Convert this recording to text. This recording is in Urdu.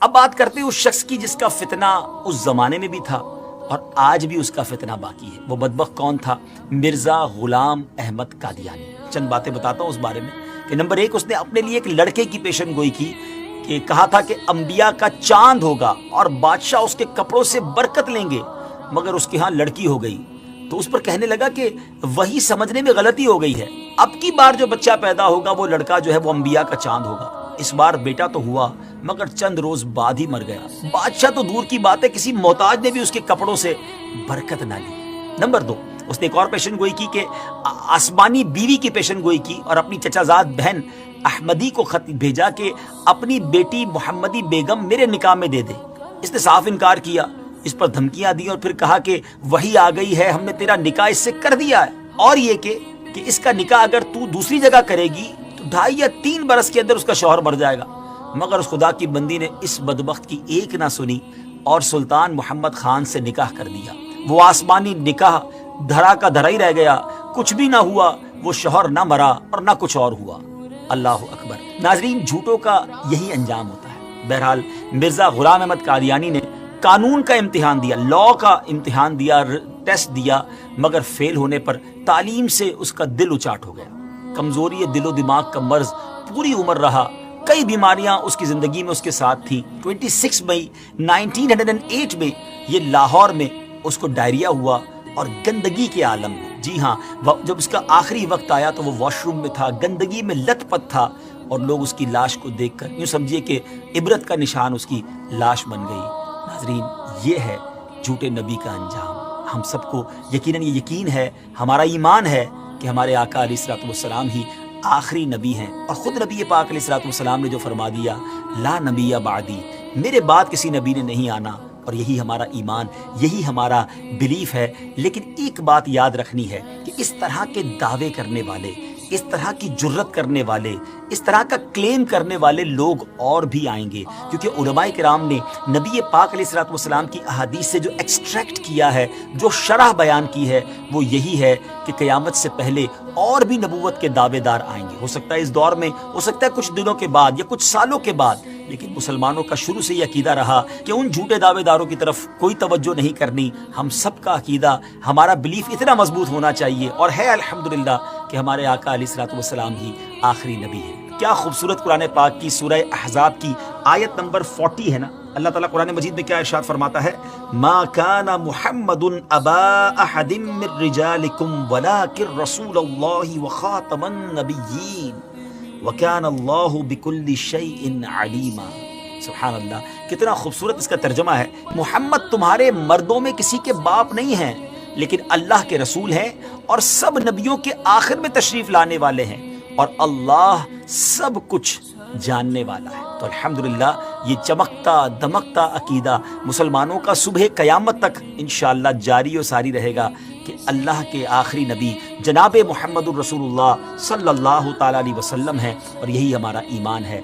اب بات کرتے ہیں اس شخص کی جس کا فتنہ اس زمانے میں بھی تھا اور آج بھی اس کا فتنہ باقی ہے۔ وہ بدبخت کون تھا؟ مرزا غلام احمد قادیانی۔ چند باتیں بتاتا ہوں اس بارے میں کہ نمبر 1، اس نے اپنے لیے ایک لڑکے کی پیشن گوئی کی کہ کہا تھا کہ انبیاء کا چاند ہوگا اور بادشاہ اس کے کپڑوں سے برکت لیں گے، مگر اس کے ہاں لڑکی ہو گئی تو اس پر کہنے لگا کہ وہی سمجھنے میں غلطی ہو گئی ہے، اب کی بار جو بچہ پیدا ہوگا وہ لڑکا جو ہے وہ انبیاء کا چاند ہوگا۔ اس بار بیٹا تو ہوا مگر چند روز بعد ہی مر گیا۔ بادشاہ تو دور کی بات ہے، کسی محتاج نے بھی اس کے کپڑوں سے برکت نہ لی۔ نمبر 2، اس نے ایک اور پیشن گوئی کی کہ آسمانی بیوی کی پیشن گوئی کی اور اپنی چچا زاد بہن احمدی کو خط بھیجا کہ اپنی بیٹی محمدی بیگم میرے نکاح میں دے دے۔ اس نے صاف انکار کیا، اس پر دھمکیاں دی اور پھر کہا کہ وہی آ گئی ہے، ہم نے تیرا نکاح اس سے کر دیا ہے، اور یہ کہ اس کا نکاح اگر تو دوسری جگہ کرے گی تو 2.5 یا 3 برس کے اندر اس کا شوہر مر جائے گا۔ مگر اس خدا کی بندی نے اس بدبخت کی ایک نہ سنی اور سلطان محمد خان سے نکاح کر دیا۔ وہ آسمانی نکاح دھرا کا دھرا ہی رہ گیا، کچھ بھی نہ ہوا، وہ شوہر نہ مرا اور نہ کچھ اور ہوا۔ اللہ اکبر۔ ناظرین، جھوٹوں کا یہی انجام ہوتا ہے۔ بہرحال مرزا غلام احمد قادیانی نے قانون کا امتحان دیا، لاء کا امتحان دیا، ٹیسٹ دیا، مگر فیل ہونے پر تعلیم سے اس کا دل اچاٹ ہو گیا۔ کمزوری دل و دماغ کا مرض پوری عمر رہا، کئی بیماریاں اس کی زندگی میں اس کے ساتھ تھیں۔ 26 مئی 1908 میں یہ لاہور میں اس کو ڈائریا ہوا اور گندگی کے عالم میں، جی ہاں، جب اس کا آخری وقت آیا تو وہ واش روم میں تھا، گندگی میں لت پت تھا، اور لوگ اس کی لاش کو دیکھ کر یوں سمجھیے کہ عبرت کا نشان اس کی لاش بن گئی۔ ناظرین، یہ ہے جھوٹے نبی کا انجام۔ ہم سب کو یقیناً یہ یقین ہے، ہمارا ایمان ہے کہ ہمارے آقا علیہ الصلوۃ والسلام ہی آخری نبی ہیں، اور خود نبی پاک علیہ الصلوۃ والسلام نے جو فرما دیا، لا نبی بعدی، میرے بعد کسی نبی نے نہیں آنا، اور یہی ہمارا ایمان، یہی ہمارا بلیف ہے۔ لیکن ایک بات یاد رکھنی ہے کہ اس طرح کے دعوے کرنے والے، اس طرح کی جرت کرنے والے، اس طرح کا کلیم کرنے والے لوگ اور بھی آئیں گے، کیونکہ علماء کرام نے نبی پاک علیہ الصلوۃ والسلام کی احادیث سے جو ایکسٹریکٹ کیا ہے، جو شرح بیان کی ہے، وہ یہی ہے کہ قیامت سے پہلے اور بھی نبوت کے دعوے دار آئیں گے۔ ہو سکتا ہے اس دور میں، ہو سکتا ہے کچھ دنوں کے بعد یا کچھ سالوں کے بعد، لیکن مسلمانوں کا شروع سے یہ عقیدہ رہا کہ ان جھوٹے دعوے داروں کی طرف کوئی توجہ نہیں کرنی۔ ہم سب کا عقیدہ، ہمارا بلیف اتنا مضبوط ہونا چاہیے، اور ہے الحمدللہ کہ ہمارے آقا علیہ الصلوۃ والسلام ہی آخری نبی ہے۔ کیا خوبصورت قرآن پاک کی سورہ احزاب کی آیت نمبر 40 ہے نا، اللہ تعالیٰ قرآن مجید میں کیا ارشاد فرماتا ہے؟ ما کان محمد ابا احد من رجالکم ولکن رسول اللہ وخاتم النبیین وکان اللہ بکل شیء علیما۔ سبحان اللہ، کتنا خوبصورت اس کا ترجمہ ہے۔ محمد تمہارے مردوں میں کسی کے باپ نہیں ہیں، لیکن اللہ کے رسول ہیں اور سب نبیوں کے آخر میں تشریف لانے والے ہیں، اور اللہ سب کچھ جاننے والا ہے۔ تو الحمدللہ یہ چمکتا دمکتا عقیدہ مسلمانوں کا صبح قیامت تک انشاءاللہ جاری و ساری رہے گا کہ اللہ کے آخری نبی جناب محمد الرسول اللہ صلی اللہ تعالیٰ علیہ وسلم ہیں، اور یہی ہمارا ایمان ہے۔